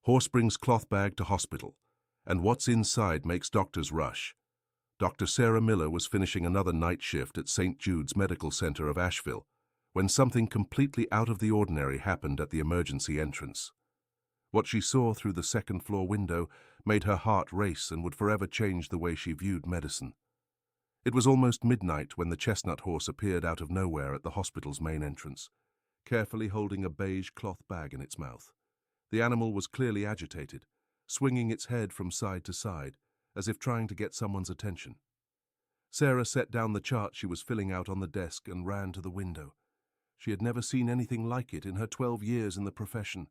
Horse brings cloth bag to hospital, and what's inside makes doctors rush. Dr. Sarah Miller was finishing another night shift at St. Jude's Medical Center of Asheville when something completely out of the ordinary happened at the emergency entrance. What she saw through the second-floor window made her heart race and would forever change the way she viewed medicine. It was almost midnight when the chestnut horse appeared out of nowhere at the hospital's main entrance, carefully holding a beige cloth bag in its mouth. The animal was clearly agitated, swinging its head from side to side, as if trying to get someone's attention. Sarah set down the chart she was filling out on the desk and ran to the window. She had never seen anything like it in her 12 years in the profession.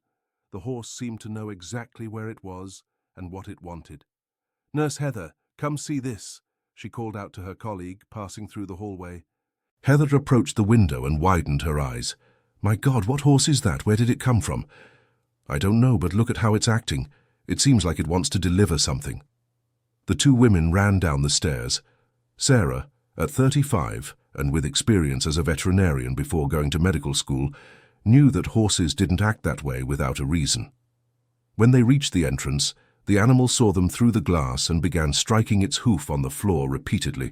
The horse seemed to know exactly where it was and what it wanted. "Nurse Heather, come see this," she called out to her colleague, passing through the hallway. Heather approached the window and widened her eyes. "My God, what horse is that? Where did it come from?" "I don't know, but look at how it's acting. It seems like it wants to deliver something." The two women ran down the stairs. Sarah, at 35, and with experience as a veterinarian before going to medical school, knew that horses didn't act that way without a reason. When they reached the entrance, the animal saw them through the glass and began striking its hoof on the floor repeatedly.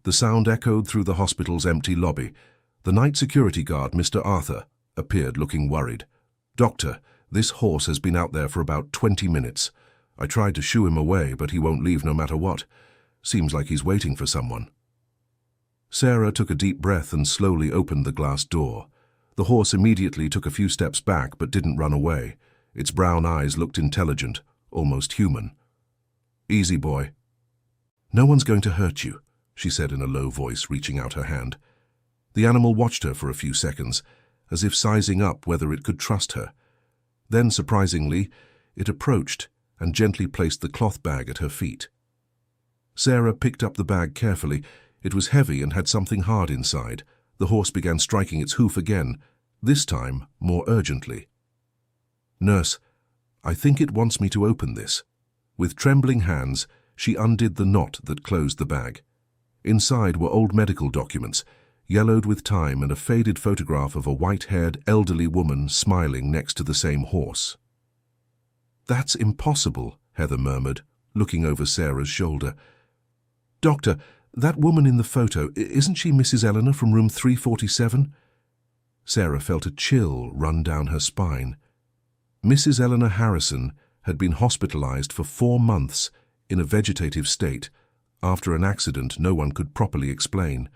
The sound echoed through the hospital's empty lobby. The night security guard, Mr. Arthur, appeared looking worried. "Doctor, this horse has been out there for about 20 minutes. I tried to shoo him away, but he won't leave no matter what. Seems like he's waiting for someone." Sarah took a deep breath and slowly opened the glass door. The horse immediately took a few steps back but didn't run away. Its brown eyes looked intelligent, almost human. "Easy, boy." "No one's going to hurt you," she said in a low voice, reaching out her hand. The animal watched her for a few seconds, as if sizing up whether it could trust her. Then, surprisingly, it approached and gently placed the cloth bag at her feet. Sarah picked up the bag carefully. It was heavy and had something hard inside. The horse began striking its hoof again, this time more urgently. "Nurse, I think it wants me to open this." With trembling hands, she undid the knot that closed the bag. Inside were old medical documents, yellowed with time, and a faded photograph of a white-haired elderly woman smiling next to the same horse. "That's impossible," Heather murmured, looking over Sarah's shoulder. "Doctor, that woman in the photo, isn't she Mrs. Eleanor from room 347? Sarah felt a chill run down her spine. Mrs. Eleanor Harrison had been hospitalized for 4 months in a vegetative state after an accident no one could properly explain.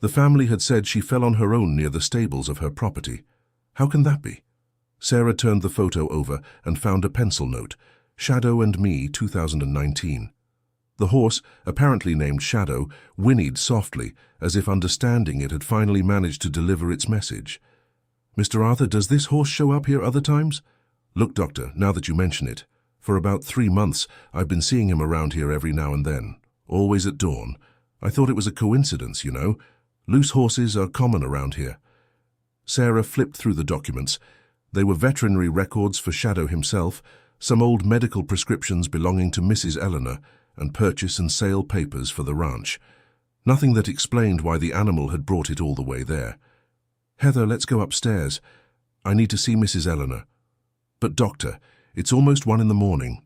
The family had said she fell on her own near the stables of her property. How can that be? Sarah turned the photo over and found a pencil note, "Shadow and Me, 2019. The horse, apparently named Shadow, whinnied softly, as if understanding it had finally managed to deliver its message. "Mr. Arthur, does this horse show up here other times?" "Look, Doctor, now that you mention it. For about 3 months, I've been seeing him around here every now and then, always at dawn. I thought it was a coincidence, you know. Loose horses are common around here." Sarah flipped through the documents. They were veterinary records for Shadow himself, some old medical prescriptions belonging to Mrs. Eleanor, and purchase and sale papers for the ranch. Nothing that explained why the animal had brought it all the way there. "Heather, let's go upstairs. I need to see Mrs. Eleanor." "But doctor, it's almost 1 in the morning.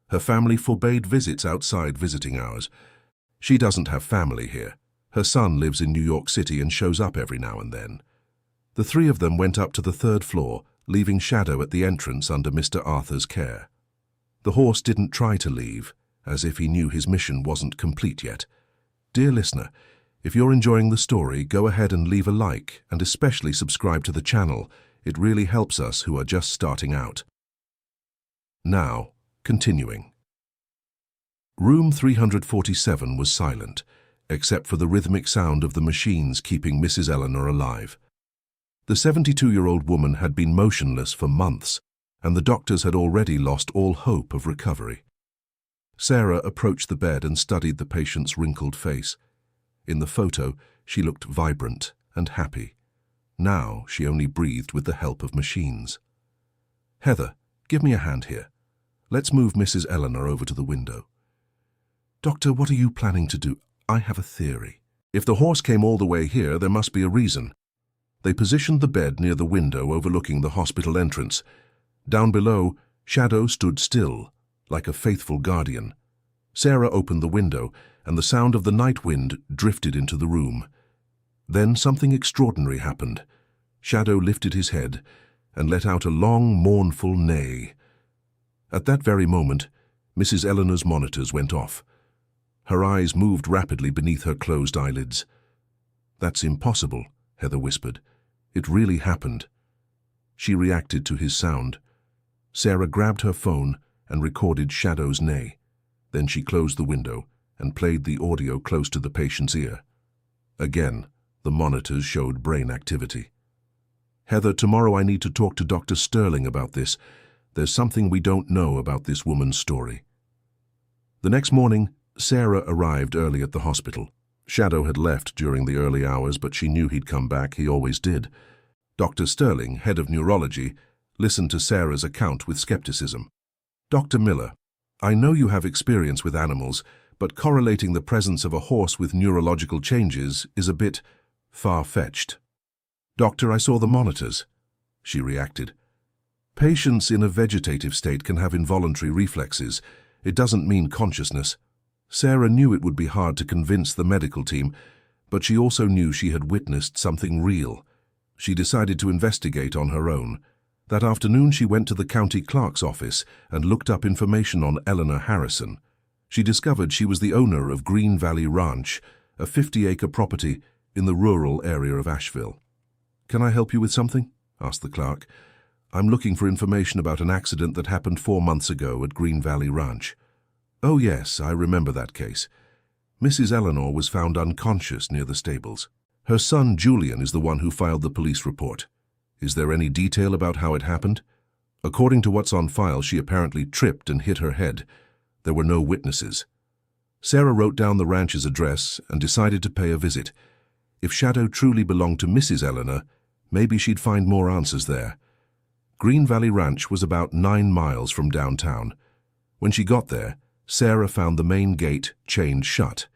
Her family forbade visits outside visiting hours. She doesn't have family here. Her son lives in New York City and shows up every now and then." The 3 of them went up to the 3rd floor, leaving Shadow at the entrance under Mr. Arthur's care. The horse didn't try to leave, as if he knew his mission wasn't complete yet. Dear listener, if you're enjoying the story, go ahead and leave a like, and especially subscribe to the channel. It really helps us who are just starting out. Now, continuing. Room 347 was silent, except for the rhythmic sound of the machines keeping Mrs. Eleanor alive. The 72-year-old woman had been motionless for months, and the doctors had already lost all hope of recovery. Sarah approached the bed and studied the patient's wrinkled face. In the photo, she looked vibrant and happy. Now she only breathed with the help of machines. "Heather, give me a hand here. Let's move Mrs. Eleanor over to the window." "Doctor, what are you planning to do?" "I have a theory. If the horse came all the way here, there must be a reason." They positioned the bed near the window overlooking the hospital entrance. Down below, Shadow stood still, like a faithful guardian. Sarah opened the window, and the sound of the night wind drifted into the room. Then something extraordinary happened. Shadow lifted his head and let out a long, mournful neigh. At that very moment, Mrs. Eleanor's monitors went off. Her eyes moved rapidly beneath her closed eyelids. "That's impossible," Heather whispered. "It really happened." She reacted to his sound. Sarah grabbed her phone and recorded Shadow's neigh. Then she closed the window and played the audio close to the patient's ear. Again, the monitors showed brain activity. "Heather, tomorrow I need to talk to Dr. Sterling about this. There's something we don't know about this woman's story." The next morning, Sarah arrived early at the hospital. Shadow had left during the early hours, but she knew he'd come back. He always did. Dr. Sterling, head of neurology, listened to Sarah's account with skepticism. "Dr. Miller, I know you have experience with animals, but correlating the presence of a horse with neurological changes is a bit far-fetched." "Doctor, I saw the monitors," she reacted. "Patients in a vegetative state can have involuntary reflexes. It doesn't mean consciousness." Sarah knew it would be hard to convince the medical team, but she also knew she had witnessed something real. She decided to investigate on her own. That afternoon she went to the county clerk's office and looked up information on Eleanor Harrison. She discovered she was the owner of Green Valley Ranch, a 50-acre property in the rural area of Asheville. "Can I help you with something?" asked the clerk. "I'm looking for information about an accident that happened 4 months ago at Green Valley Ranch." "Oh yes, I remember that case. Mrs. Eleanor was found unconscious near the stables. Her son Julian is the one who filed the police report. Is there any detail about how it happened?" "According to what's on file, she apparently tripped and hit her head. There were no witnesses." Sarah wrote down the ranch's address and decided to pay a visit. If Shadow truly belonged to Mrs. Eleanor, maybe she'd find more answers there. Green Valley Ranch was about 9 miles from downtown. When she got there, Sarah found the main gate chained shut.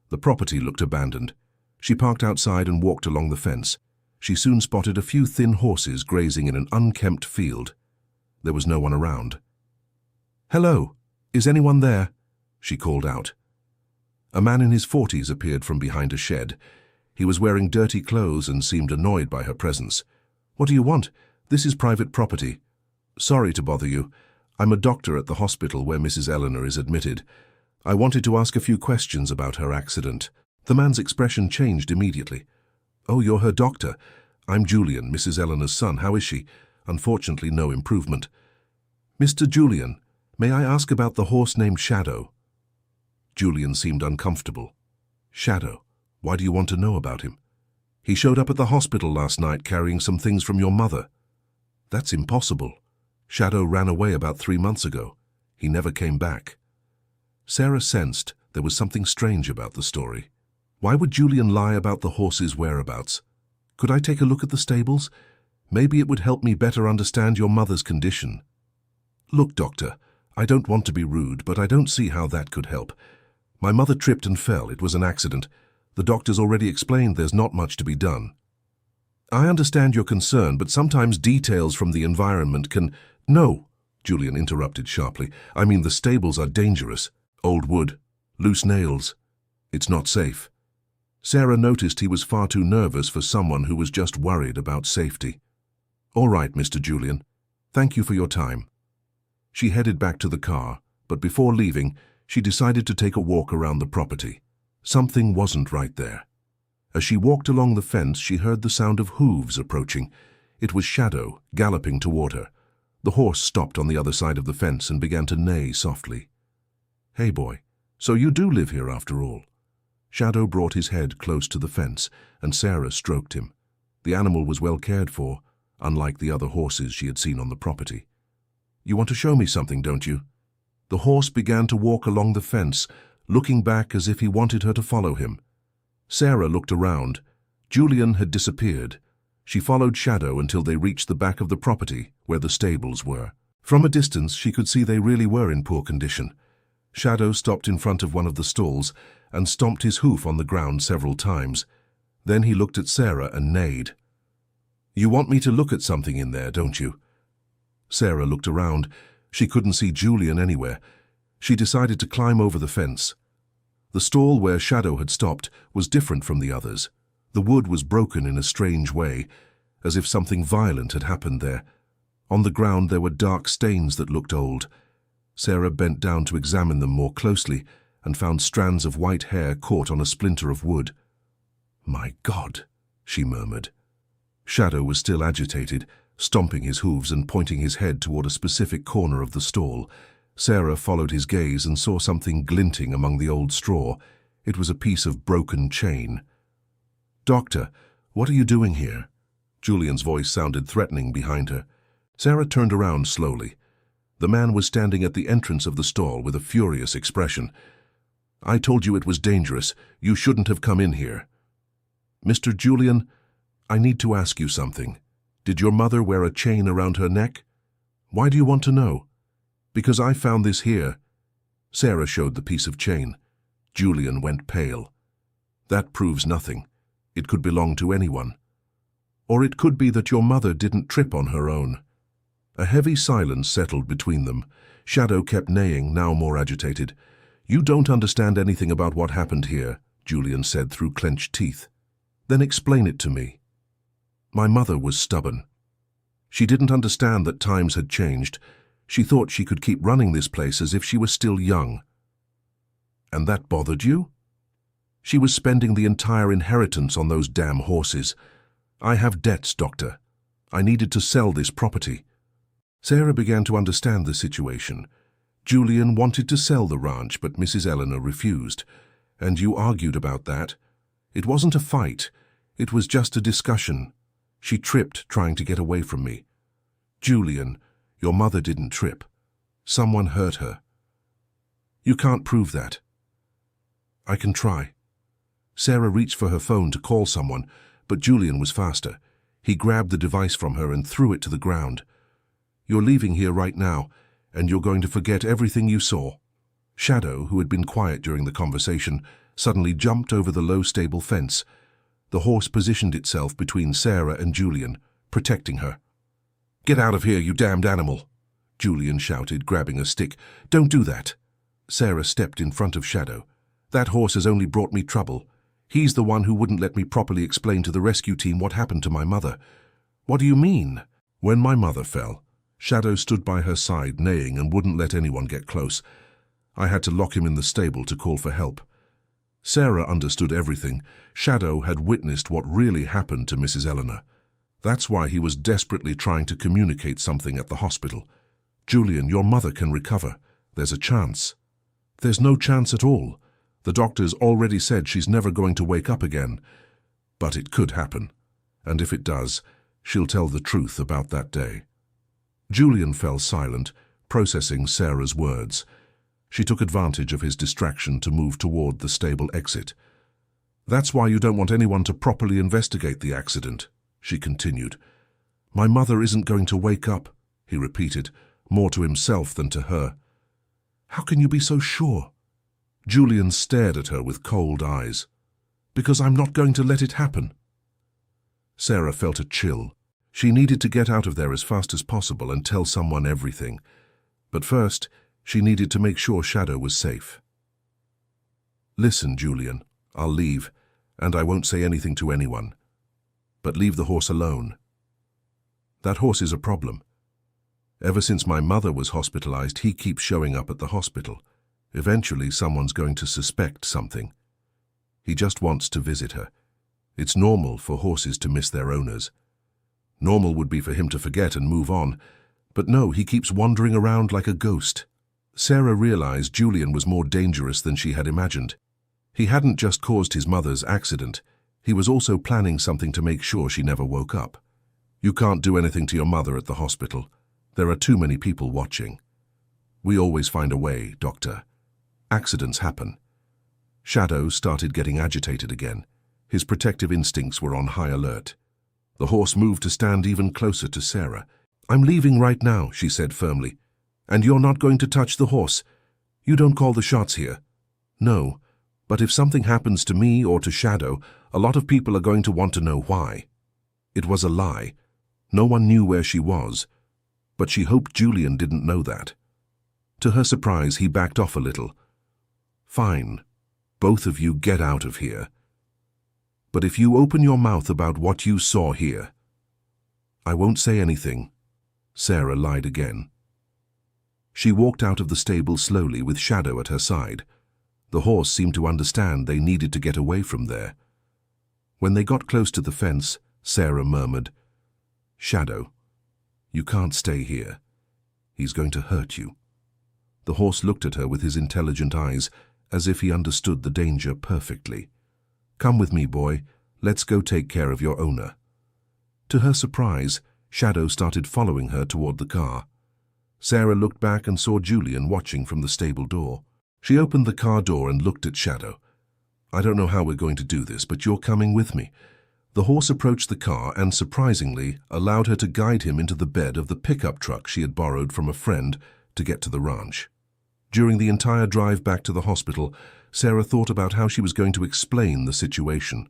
The property looked abandoned. She parked outside and walked along the fence. She soon spotted a few thin horses grazing in an unkempt field. There was no one around. "Hello, is anyone there?" she called out. A man in his 40s appeared from behind a shed. He was wearing dirty clothes and seemed annoyed by her presence. "What do you want? This is private property." "Sorry to bother you. I'm a doctor at the hospital where Mrs. Eleanor is admitted. I wanted to ask a few questions about her accident." The man's expression changed immediately. "Oh, you're her doctor. I'm Julian, Mrs. Eleanor's son. How is she?" "Unfortunately, no improvement." "Mr. Julian, may I ask about the horse named Shadow?" Julian seemed uncomfortable. "Shadow? Why do you want to know about him?" "He showed up at the hospital last night carrying some things from your mother." "That's impossible. Shadow ran away about 3 months ago. He never came back." Sarah sensed there was something strange about the story. Why would Julian lie about the horse's whereabouts? "Could I take a look at the stables? Maybe it would help me better understand your mother's condition." "Look, doctor, I don't want to be rude, but I don't see how that could help. My mother tripped and fell. It was an accident. The doctor's already explained there's not much to be done." "I understand your concern, but sometimes details from the environment can—" "No," Julian interrupted sharply. "I mean, the stables are dangerous. Old wood, loose nails. It's not safe." Sarah noticed he was far too nervous for someone who was just worried about safety. "All right, Mr. Julian. Thank you for your time." She headed back to the car, but before leaving, she decided to take a walk around the property. Something wasn't right there. As she walked along the fence, she heard the sound of hooves approaching. It was Shadow, galloping toward her. The horse stopped on the other side of the fence and began to neigh softly. "Hey, boy, so you do live here after all?" Shadow brought his head close to the fence, and Sarah stroked him. The animal was well cared for, unlike the other horses she had seen on the property. "You want to show me something, don't you?" The horse began to walk along the fence, looking back as if he wanted her to follow him. Sarah looked around. Julian had disappeared. She followed Shadow until they reached the back of the property, where the stables were. From a distance, she could see they really were in poor condition. Shadow stopped in front of one of the stalls and stomped his hoof on the ground several times. Then he looked at Sarah and neighed. "You want me to look at something in there, don't you?" Sarah looked around. She couldn't see Julian anywhere. She decided to climb over the fence. The stall where Shadow had stopped was different from the others. The wood was broken in a strange way, as if something violent had happened there. On the ground there were dark stains that looked old. Sarah bent down to examine them more closely and found strands of white hair caught on a splinter of wood. "My God," she murmured. Shadow was still agitated, stomping his hooves and pointing his head toward a specific corner of the stall. Sarah followed his gaze and saw something glinting among the old straw. It was a piece of broken chain. "Doctor, what are you doing here?" Julian's voice sounded threatening behind her. Sarah turned around slowly. The man was standing at the entrance of the stall with a furious expression. "I told you it was dangerous. You shouldn't have come in here." "Mr. Julian, I need to ask you something. Did your mother wear a chain around her neck? Why do you want to know?" "Because I found this here." Sarah showed the piece of chain. Julian went pale. "That proves nothing. It could belong to anyone. Or it could be that your mother didn't trip on her own." A heavy silence settled between them. Shadow kept neighing, now more agitated. "You don't understand anything about what happened here," Julian said through clenched teeth. "Then explain it to me." "My mother was stubborn. She didn't understand that times had changed. She thought she could keep running this place as if she was still young." "And that bothered you?" "She was spending the entire inheritance on those damn horses. I have debts, Doctor. I needed to sell this property." Sarah began to understand the situation. Julian wanted to sell the ranch, but Mrs. Eleanor refused. "And you argued about that?" "It wasn't a fight. It was just a discussion. She tripped trying to get away from me." "Julian, your mother didn't trip. Someone hurt her." "You can't prove that." "I can try." Sarah reached for her phone to call someone, but Julian was faster. He grabbed the device from her and threw it to the ground. "You're leaving here right now, and you're going to forget everything you saw." Shadow, who had been quiet during the conversation, suddenly jumped over the low stable fence. The horse positioned itself between Sarah and Julian, protecting her. "Get out of here, you damned animal!" Julian shouted, grabbing a stick. "Don't do that!" Sarah stepped in front of Shadow. "That horse has only brought me trouble. He's the one who wouldn't let me properly explain to the rescue team what happened to my mother." "What do you mean?" "When my mother fell, Shadow stood by her side, neighing, and wouldn't let anyone get close. I had to lock him in the stable to call for help." Sarah understood everything. Shadow had witnessed what really happened to Mrs. Eleanor. That's why he was desperately trying to communicate something at the hospital. "Julian, your mother can recover. There's a chance." "There's no chance at all. The doctors already said she's never going to wake up again. But it could happen. And if it does, she'll tell the truth about that day." Julian fell silent, processing Sarah's words. She took advantage of his distraction to move toward the stable exit. "That's why you don't want anyone to properly investigate the accident," she continued. "My mother isn't going to wake up," he repeated, more to himself than to her. "How can you be so sure?" Julian stared at her with cold eyes. "Because I'm not going to let it happen." Sarah felt a chill. She needed to get out of there as fast as possible and tell someone everything. But first, she needed to make sure Shadow was safe. "Listen, Julian, I'll leave, and I won't say anything to anyone. But leave the horse alone. That horse is a problem. Ever since my mother was hospitalized, he keeps showing up at the hospital. Eventually, someone's going to suspect something. He just wants to visit her. It's normal for horses to miss their owners. Normal would be for him to forget and move on. But no, he keeps wandering around like a ghost." Sarah realized Julian was more dangerous than she had imagined. He hadn't just caused his mother's accident. He was also planning something to make sure she never woke up. "You can't do anything to your mother at the hospital. There are too many people watching. We always find a way, Doctor. Accidents happen." Shadow started getting agitated again. His protective instincts were on high alert. The horse moved to stand even closer to Sarah. "I'm leaving right now," she said firmly. "And you're not going to touch the horse. You don't call the shots here." "No, but if something happens to me or to Shadow, a lot of people are going to want to know why." It was a lie. No one knew where she was. But she hoped Julian didn't know that. To her surprise, he backed off a little. "Fine. Both of you get out of here. But if you open your mouth about what you saw here—" "I won't say anything," Sarah lied again. She walked out of the stable slowly with Shadow at her side. The horse seemed to understand they needed to get away from there. When they got close to the fence, Sarah murmured, "Shadow, you can't stay here. He's going to hurt you." The horse looked at her with his intelligent eyes, as if he understood the danger perfectly. "Come with me, boy. Let's go take care of your owner." To her surprise, Shadow started following her toward the car. Sarah looked back and saw Julian watching from the stable door. She opened the car door and looked at Shadow. "I don't know how we're going to do this, but you're coming with me." The horse approached the car and, surprisingly, allowed her to guide him into the bed of the pickup truck she had borrowed from a friend to get to the ranch. During the entire drive back to the hospital, Sarah thought about how she was going to explain the situation.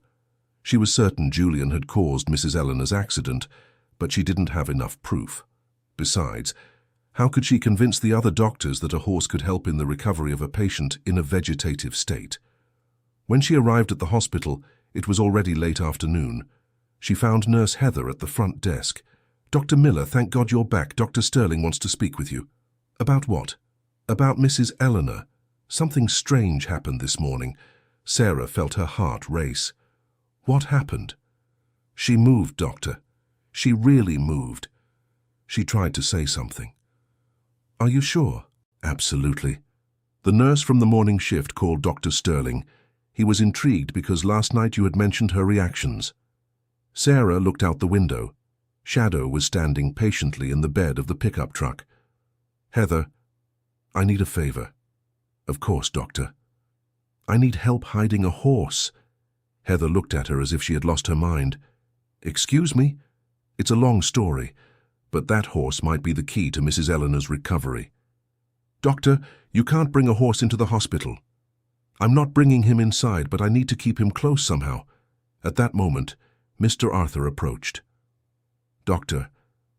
She was certain Julian had caused Mrs. Eleanor's accident, but she didn't have enough proof. Besides, how could she convince the other doctors that a horse could help in the recovery of a patient in a vegetative state? When she arrived at the hospital, it was already late afternoon. She found Nurse Heather at the front desk. "Dr. Miller, thank God you're back. Dr. Sterling wants to speak with you." "About what?" "About Mrs. Eleanor. Something strange happened this morning." Sarah felt her heart race. "What happened?" "She moved, Doctor. She really moved." She tried to say something. "Are you sure?" "Absolutely." The nurse from the morning shift called Dr. Sterling. He was intrigued because last night you had mentioned her reactions. Sarah looked out the window. Shadow was standing patiently in the bed of the pickup truck. "Heather, I need a favor." "Of course, Doctor." "I need help hiding a horse." Heather looked at her as if she had lost her mind. "Excuse me? It's a long story, but that horse might be the key to Mrs. Eleanor's recovery." "Doctor, you can't bring a horse into the hospital." "I'm not bringing him inside, but I need to keep him close somehow." At that moment, Mr. Arthur approached. "Doctor,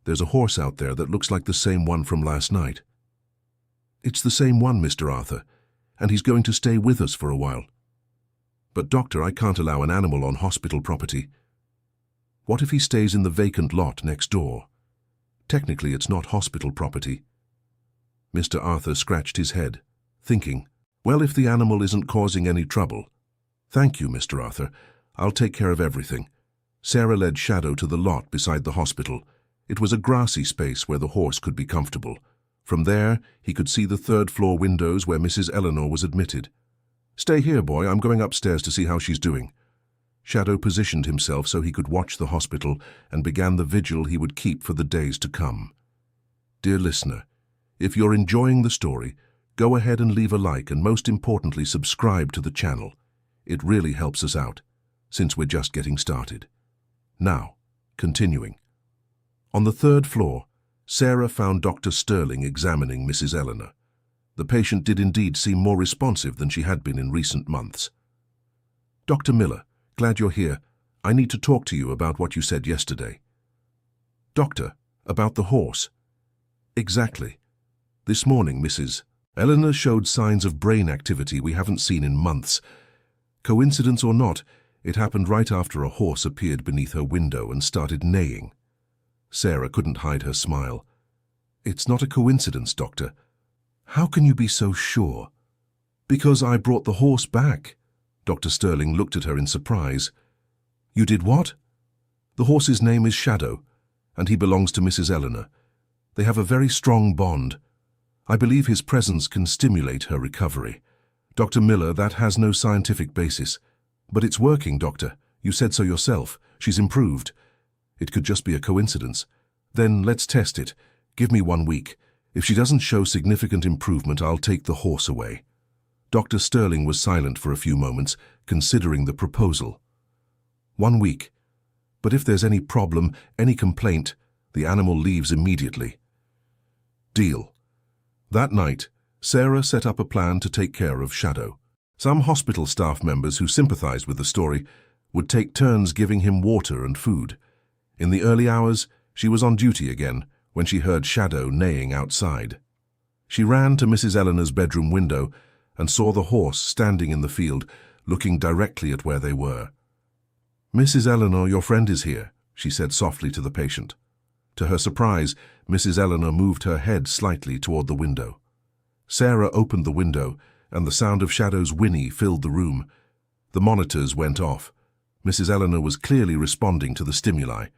there's a horse out there that looks like the same one from last night." "It's the same one, Mr. Arthur, and he's going to stay with us for a while." "But doctor, I can't allow an animal on hospital property." "What if he stays in the vacant lot next door? Technically, it's not hospital property." Mr. Arthur scratched his head, thinking, "Well, if the animal isn't causing any trouble." "Thank you, Mr. Arthur. I'll take care of everything." Sarah led Shadow to the lot beside the hospital. It was a grassy space where the horse could be comfortable. From there, he could see the third-floor windows where Mrs. Eleanor was admitted. "Stay here, boy. I'm going upstairs to see how she's doing." Shadow positioned himself so he could watch the hospital and began the vigil he would keep for the days to come. Dear listener, if you're enjoying the story, go ahead and leave a like and most importantly subscribe to the channel. It really helps us out, since we're just getting started. Now, continuing. On the third floor, Sarah found Dr. Sterling examining Mrs. Eleanor. The patient did indeed seem more responsive than she had been in recent months. "Dr. Miller, glad you're here. I need to talk to you about what you said yesterday." "Doctor, about the horse?" "Exactly. This morning, Mrs. Eleanor showed signs of brain activity we haven't seen in months. Coincidence or not, it happened right after a horse appeared beneath her window and started neighing." Sarah couldn't hide her smile. "It's not a coincidence, Doctor." "How can you be so sure?" "Because I brought the horse back." Dr. Sterling looked at her in surprise. "You did what?" "The horse's name is Shadow, and he belongs to Mrs. Eleanor. They have a very strong bond. I believe his presence can stimulate her recovery." "Dr. Miller, that has no scientific basis." "But it's working, Doctor. You said so yourself. She's improved." "It could just be a coincidence." "Then let's test it. Give me 1 week. If she doesn't show significant improvement, I'll take the horse away." Dr. Sterling was silent for a few moments, considering the proposal. 1 week. But if there's any problem, any complaint, the animal leaves immediately." "Deal." That night, Sarah set up a plan to take care of Shadow. Some hospital staff members who sympathized with the story would take turns giving him water and food. In the early hours, she was on duty again when she heard Shadow neighing outside. She ran to Mrs. Eleanor's bedroom window and saw the horse standing in the field, looking directly at where they were. "Mrs. Eleanor, your friend is here," she said softly to the patient. To her surprise, Mrs. Eleanor moved her head slightly toward the window. Sarah opened the window, and the sound of Shadow's whinny filled the room. The monitors went off. Mrs. Eleanor was clearly responding to the stimuli.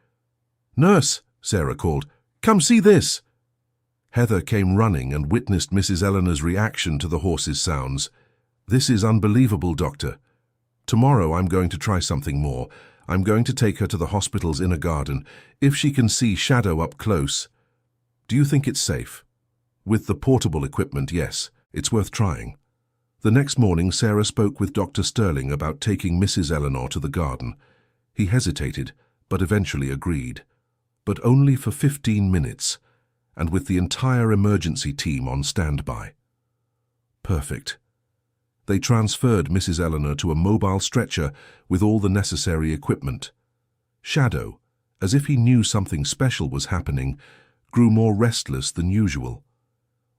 "Nurse," Sarah called, "come see this." Heather came running and witnessed Mrs. Eleanor's reaction to the horse's sounds. "This is unbelievable, doctor. Tomorrow I'm going to try something more. I'm going to take her to the hospital's inner garden. If she can see Shadow up close." "Do you think it's safe?" "With the portable equipment, yes. It's worth trying." The next morning, Sarah spoke with Dr. Sterling about taking Mrs. Eleanor to the garden. He hesitated, but eventually agreed. But only for 15 minutes, and with the entire emergency team on standby. Perfect. They transferred Mrs. Eleanor to a mobile stretcher with all the necessary equipment. Shadow, as if he knew something special was happening, grew more restless than usual.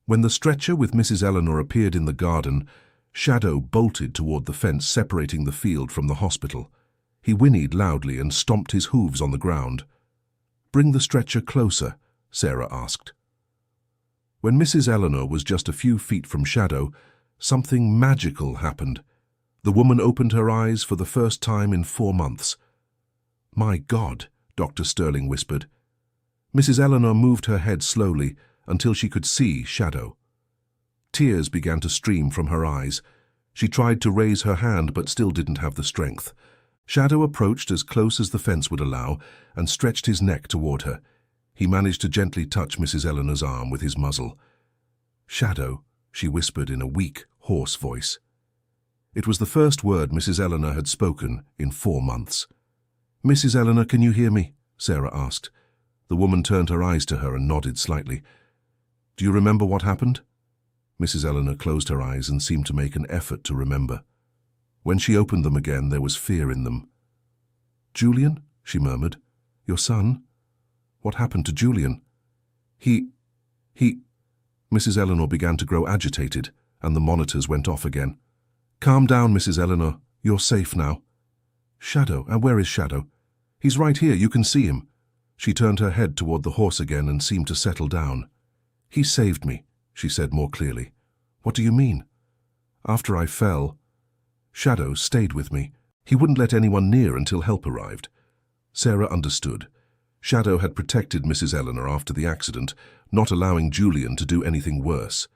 When the stretcher with Mrs. Eleanor appeared in the garden, Shadow bolted toward the fence separating the field from the hospital. He whinnied loudly and stomped his hooves on the ground. "Bring the stretcher closer," Sarah asked. When Mrs. Eleanor was just a few feet from Shadow, something magical happened. The woman opened her eyes for the first time in 4 months. "My God," Dr. Sterling whispered. Mrs. Eleanor moved her head slowly until she could see Shadow. Tears began to stream from her eyes. She tried to raise her hand but still didn't have the strength. Shadow approached as close as the fence would allow and stretched his neck toward her. He managed to gently touch Mrs. Eleanor's arm with his muzzle. "Shadow," she whispered in a weak, hoarse voice. It was the first word Mrs. Eleanor had spoken in 4 months. "Mrs. Eleanor, can you hear me?" Sarah asked. The woman turned her eyes to her and nodded slightly. "Do you remember what happened?" Mrs. Eleanor closed her eyes and seemed to make an effort to remember. When she opened them again, there was fear in them. "Julian," she murmured. "Your son? What happened to Julian?" He... Mrs. Eleanor began to grow agitated, and the monitors went off again. "Calm down, Mrs. Eleanor. You're safe now." "Shadow, and where is Shadow?" "He's right here, you can see him." She turned her head toward the horse again and seemed to settle down. "He saved me," she said more clearly. "What do you mean?" "After I fell, Shadow stayed with me. He wouldn't let anyone near until help arrived." Sarah understood. Shadow had protected Mrs. Eleanor after the accident, not allowing Julian to do anything worse.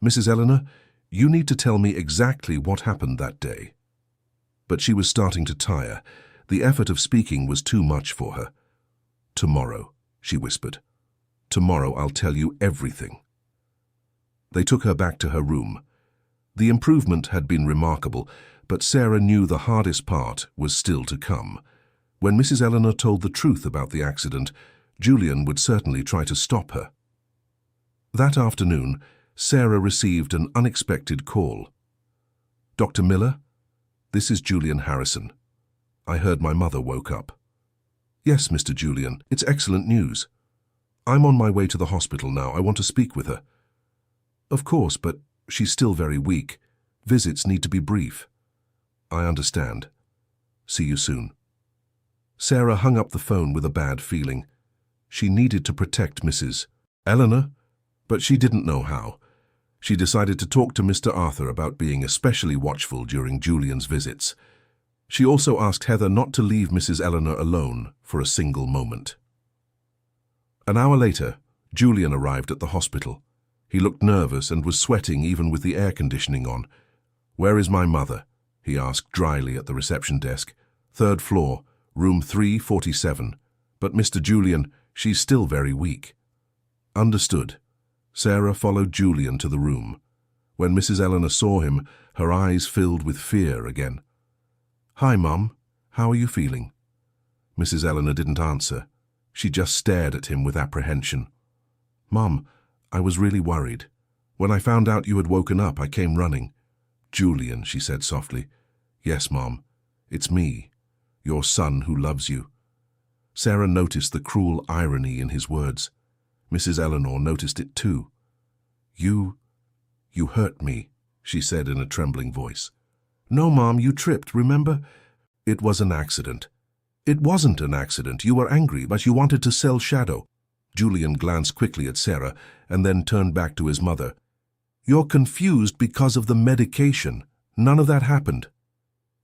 "Mrs. Eleanor, you need to tell me exactly what happened that day." But she was starting to tire. The effort of speaking was too much for her. "Tomorrow," she whispered. "Tomorrow I'll tell you everything." They took her back to her room. The improvement had been remarkable, but Sarah knew the hardest part was still to come. When Mrs. Eleanor told the truth about the accident, Julian would certainly try to stop her. That afternoon, Sarah received an unexpected call. "Dr. Miller, this is Julian Harrison. I heard my mother woke up." "Yes, Mr. Julian, it's excellent news. I'm on my way to the hospital now. I want to speak with her." "Of course, but she's still very weak. Visits need to be brief." "I understand. See you soon." Sarah hung up the phone with a bad feeling. She needed to protect Mrs. Eleanor, but she didn't know how. She decided to talk to Mr. Arthur about being especially watchful during Julian's visits. She also asked Heather not to leave Mrs. Eleanor alone for a single moment. An hour later, Julian arrived at the hospital. He looked nervous and was sweating even with the air conditioning on. "Where is my mother?" he asked dryly at the reception desk. "3rd floor, room 347. But Mr. Julian, she's still very weak." "Understood." Sarah followed Julian to the room. When Mrs. Eleanor saw him, her eyes filled with fear again. "Hi, Mum. How are you feeling?" Mrs. Eleanor didn't answer. She just stared at him with apprehension. "Mum, I was really worried. When I found out you had woken up, I came running." "Julian," she said softly. "Yes, Mom. It's me, your son who loves you." Sarah noticed the cruel irony in his words. Mrs. Eleanor noticed it too. You hurt me," she said in a trembling voice. "No, Mom, you tripped, remember? It was an accident." "It wasn't an accident. You were angry, but you wanted to sell Shadow." Julian glanced quickly at Sarah and then turned back to his mother. "You're confused because of the medication. None of that happened."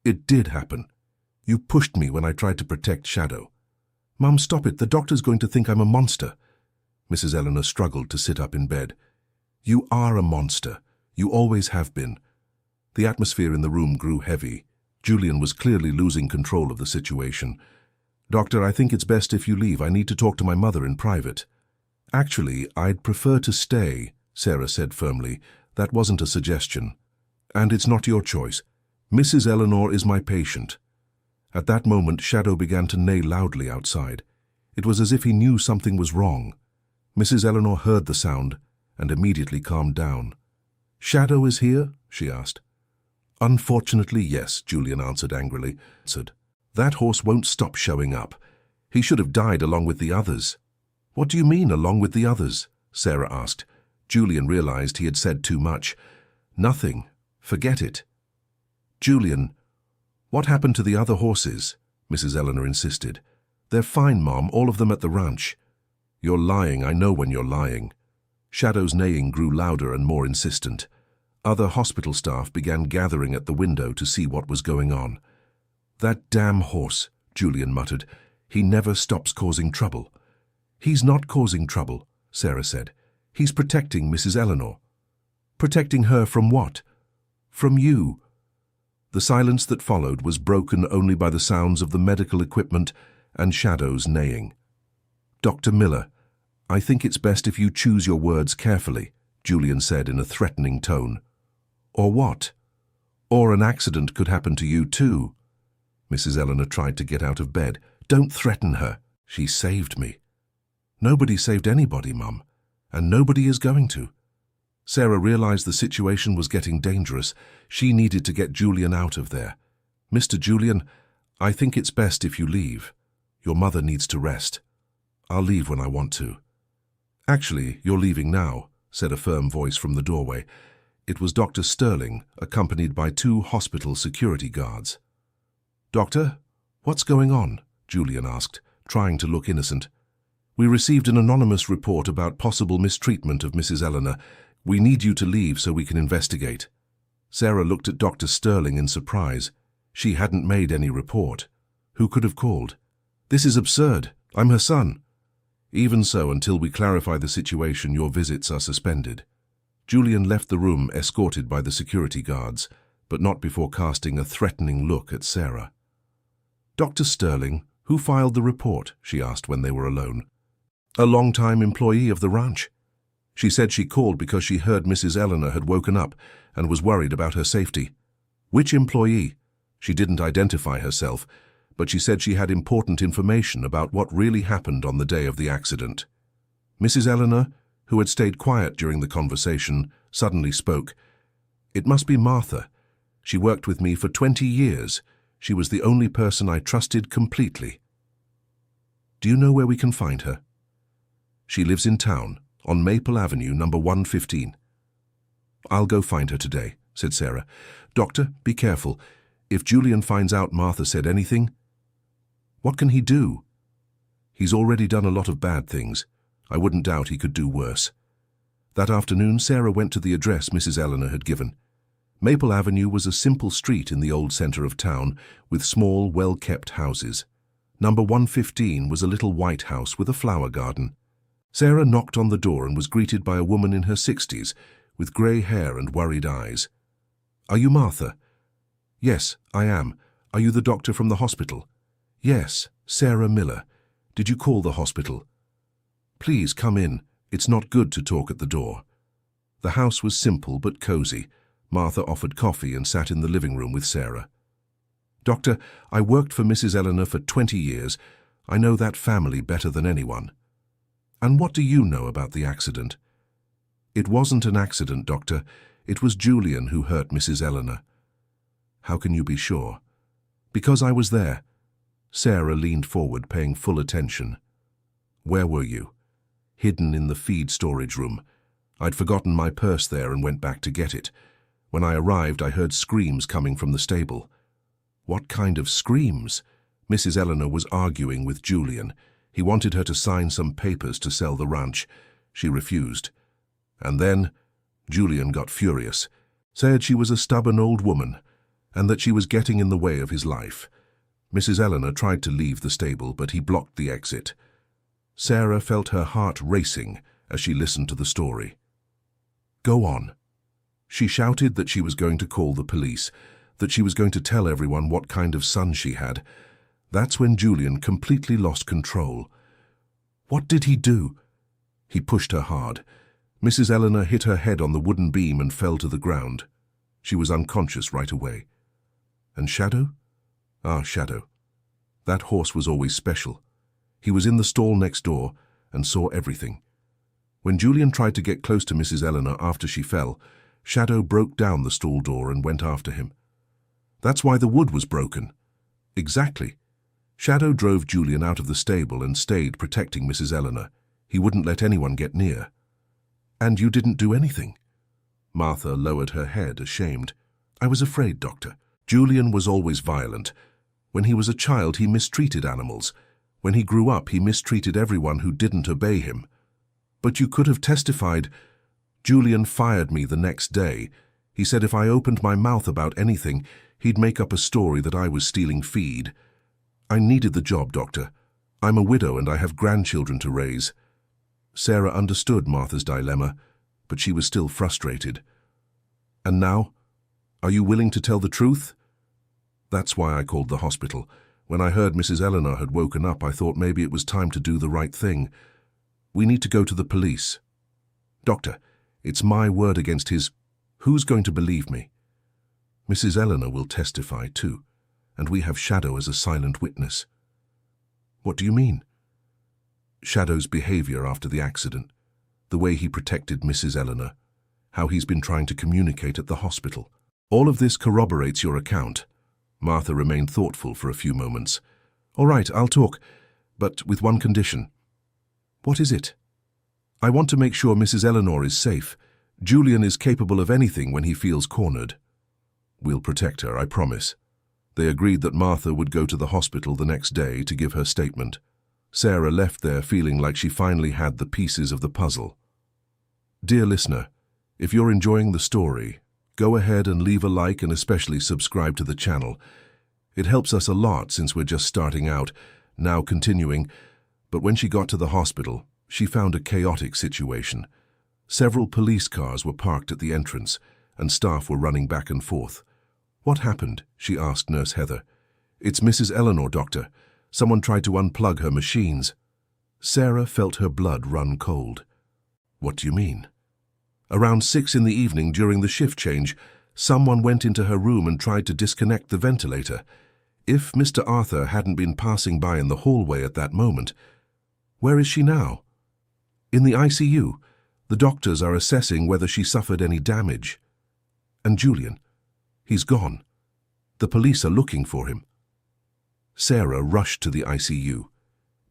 "It did happen. You pushed me when I tried to protect Shadow." "Mom, stop it. The doctor's going to think I'm a monster." Mrs. Eleanor struggled to sit up in bed. "You are a monster. You always have been." The atmosphere in the room grew heavy. Julian was clearly losing control of the situation. "Doctor, I think it's best if you leave. I need to talk to my mother in private." "Actually, I'd prefer to stay," Sarah said firmly. "That wasn't a suggestion. And it's not your choice. Mrs. Eleanor is my patient." At that moment, Shadow began to neigh loudly outside. It was as if he knew something was wrong. Mrs. Eleanor heard the sound and immediately calmed down. "Shadow is here?" she asked. "Unfortunately, yes," Julian answered angrily. "That horse won't stop showing up. He should have died along with the others." "What do you mean, along with the others?" Sarah asked. Julian realized he had said too much. "Nothing. Forget it." "Julian, what happened to the other horses?" Mrs. Eleanor insisted. "They're fine, Mom, all of them at the ranch." "You're lying. I know when you're lying." Shadow's neighing grew louder and more insistent. Other hospital staff began gathering at the window to see what was going on. "That damn horse," Julian muttered. "He never stops causing trouble." "He's not causing trouble," Sarah said. "He's protecting Mrs. Eleanor." "Protecting her from what?" "From you." The silence that followed was broken only by the sounds of the medical equipment and Shadow's neighing. "Dr. Miller, I think it's best if you choose your words carefully," Julian said in a threatening tone. "Or what? Or an accident could happen to you too." Mrs. Eleanor tried to get out of bed. "Don't threaten her. She saved me." "Nobody saved anybody, Mum, and nobody is going to." Sarah realized the situation was getting dangerous. She needed to get Julian out of there. "Mr. Julian, I think it's best if you leave. Your mother needs to rest. I'll leave when I want to." "Actually, you're leaving now," said a firm voice from the doorway. It was Dr. Sterling, accompanied by 2 hospital security guards. "Doctor, what's going on?" Julian asked, trying to look innocent. "We received an anonymous report about possible mistreatment of Mrs. Eleanor. We need you to leave so we can investigate." Sarah looked at Dr. Sterling in surprise. She hadn't made any report. Who could have called? "This is absurd. I'm her son." "Even so, until we clarify the situation, your visits are suspended." Julian left the room escorted by the security guards, but not before casting a threatening look at Sarah. "Dr. Sterling, who filed the report?" she asked when they were alone. "A long-time employee of the ranch. She said she called because she heard Mrs. Eleanor had woken up and was worried about her safety." "Which employee?" "She didn't identify herself, but she said she had important information about what really happened on the day of the accident." Mrs. Eleanor, who had stayed quiet during the conversation, suddenly spoke. "It must be Martha. She worked with me for 20 years. She was the only person I trusted completely." "Do you know where we can find her?" "She lives in town, on Maple Avenue, number 115. "I'll go find her today," said Sarah. "Doctor, be careful. If Julian finds out Martha said anything..." "What can he do?" "He's already done a lot of bad things. I wouldn't doubt he could do worse." That afternoon, Sarah went to the address Mrs. Eleanor had given. Maple Avenue was a simple street in the old center of town, with small, well-kept houses. Number 115 was a little white house with a flower garden. Sarah knocked on the door and was greeted by a woman in her 60s, with grey hair and worried eyes. "Are you Martha?" "Yes, I am. Are you the doctor from the hospital?" "Yes, Sarah Miller. Did you call the hospital?" "Please come in. It's not good to talk at the door." The house was simple but cozy. Martha offered coffee and sat in the living room with Sarah. "Doctor, I worked for Mrs. Eleanor for 20 years. I know that family better than anyone." "And what do you know about the accident?" "It wasn't an accident, Doctor. It was Julian who hurt Mrs. Eleanor." "How can you be sure?" "Because I was there." Sarah leaned forward, paying full attention. "Where were you?" "Hidden in the feed storage room. I'd forgotten my purse there and went back to get it. When I arrived, I heard screams coming from the stable. What kind of screams? Mrs. Eleanor was arguing with Julian. He wanted her to sign some papers to sell the ranch. She refused. And then Julian got furious, said she was a stubborn old woman, and that she was getting in the way of his life. Mrs. Eleanor tried to leave the stable, but he blocked the exit. Sarah felt her heart racing as she listened to the story. Go on. She shouted that she was going to call the police, that she was going to tell everyone what kind of son she had. That's when Julian completely lost control. What did he do? He pushed her hard. Mrs. Eleanor hit her head on the wooden beam and fell to the ground. She was unconscious right away. And Shadow? Ah, Shadow. That horse was always special. He was in the stall next door and saw everything. When Julian tried to get close to Mrs. Eleanor after she fell, Shadow broke down the stall door and went after him. That's why the wood was broken. Exactly. Shadow drove Julian out of the stable and stayed protecting Mrs. Eleanor. He wouldn't let anyone get near. And you didn't do anything? Martha lowered her head, ashamed. I was afraid, Doctor. Julian was always violent. When he was a child, he mistreated animals. When he grew up, he mistreated everyone who didn't obey him. But you could have testified. Julian fired me the next day. He said if I opened my mouth about anything, he'd make up a story that I was stealing feed. I needed the job, Doctor. I'm a widow and I have grandchildren to raise. Sarah understood Martha's dilemma, but she was still frustrated. And now? Are you willing to tell the truth? That's why I called the hospital. When I heard Mrs. Eleanor had woken up, I thought maybe it was time to do the right thing. We need to go to the police. Doctor, it's my word against his. Who's going to believe me? Mrs. Eleanor will testify too, and we have Shadow as a silent witness. What do you mean? Shadow's behavior after the accident, the way he protected Mrs. Eleanor, how he's been trying to communicate at the hospital. All of this corroborates your account. Martha remained thoughtful for a few moments. All right, I'll talk, but with one condition. What is it? I want to make sure Mrs. Eleanor is safe. Julian is capable of anything when he feels cornered. We'll protect her, I promise. They agreed that Martha would go to the hospital the next day to give her statement. Sarah left there feeling like she finally had the pieces of the puzzle. Dear listener, if you're enjoying the story, go ahead and leave a like and especially subscribe to the channel. It helps us a lot since we're just starting out, now continuing. But when she got to the hospital, she found a chaotic situation. Several police cars were parked at the entrance, and staff were running back and forth. What happened? She asked Nurse Heather. It's Mrs. Eleanor, Doctor. Someone tried to unplug her machines. Sarah felt her blood run cold. What do you mean? Around 6 in the evening during the shift change, someone went into her room and tried to disconnect the ventilator. If Mr. Arthur hadn't been passing by in the hallway at that moment. Where is she now? In the ICU. The doctors are assessing whether she suffered any damage. And Julian? He's gone. The police are looking for him. Sarah rushed to the ICU.